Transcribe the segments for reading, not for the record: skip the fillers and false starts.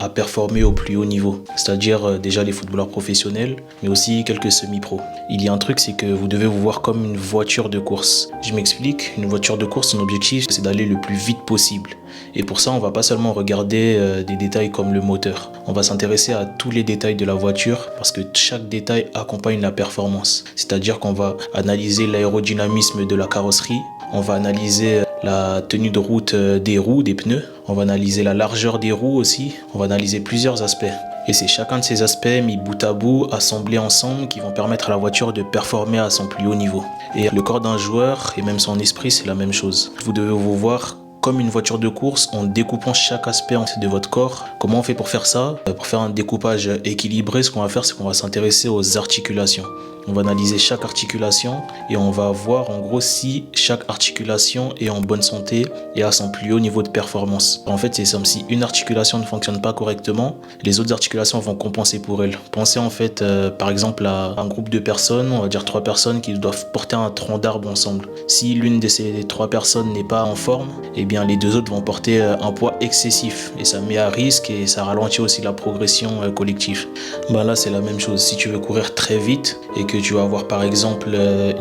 à performer au plus haut niveau, c'est-à-dire déjà les footballeurs professionnels, mais aussi quelques semi-pros. Il y a un truc, c'est que vous devez vous voir comme une voiture de course. Je m'explique, une voiture de course, son objectif, c'est d'aller le plus vite possible. Et pour ça, on va pas seulement regarder des détails comme le moteur. On va s'intéresser à tous les détails de la voiture parce que chaque détail accompagne la performance. C'est-à-dire qu'on va analyser l'aérodynamisme de la carrosserie, on va analyser la tenue de route des roues, des pneus, on va analyser la largeur des roues aussi, on va analyser plusieurs aspects. Et c'est chacun de ces aspects mis bout à bout, assemblés ensemble, qui vont permettre à la voiture de performer à son plus haut niveau. Et le corps d'un joueur et même son esprit, c'est la même chose. Vous devez vous voir comme une voiture de course en découpant chaque aspect de votre corps. Comment on fait pour faire ça? Pour faire un découpage équilibré, ce qu'on va faire, c'est qu'on va s'intéresser aux articulations. On va analyser chaque articulation et on va voir en gros si chaque articulation est en bonne santé et à son plus haut niveau de performance. En fait, c'est comme si une articulation ne fonctionne pas correctement, les autres articulations vont compenser pour elle. Pensez en fait par exemple à un groupe de personnes, on va dire 3 personnes qui doivent porter un tronc d'arbre ensemble. Si l'une de ces 3 personnes n'est pas en forme, eh bien les 2 autres vont porter un poids excessif et ça met à risque et ça ralentit aussi la progression collective. Là c'est la même chose. Si tu veux courir très vite et que tu vas avoir par exemple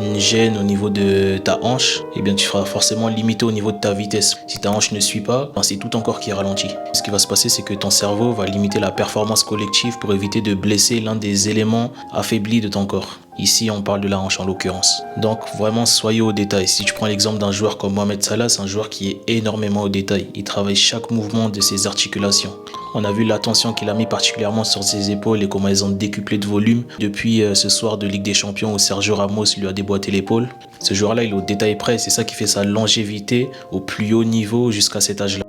une gêne au niveau de ta hanche, eh bien tu seras forcément limité au niveau de ta vitesse. Si ta hanche ne suit pas, c'est tout ton corps qui ralentit. Ce qui va se passer, c'est que ton cerveau va limiter la performance collective pour éviter de blesser l'un des éléments affaiblis de ton corps. Ici, on parle de la hanche en l'occurrence. Donc vraiment, soyez au détail. Si tu prends l'exemple d'un joueur comme Mohamed Salah, c'est un joueur qui est énormément au détail. Il travaille chaque mouvement de ses articulations. On a vu l'attention qu'il a mis particulièrement sur ses épaules et comment elles ont décuplé de volume depuis ce soir de Ligue des Champions où Sergio Ramos lui a déboîté l'épaule. Ce joueur-là, il est au détail près. C'est ça qui fait sa longévité au plus haut niveau jusqu'à cet âge-là.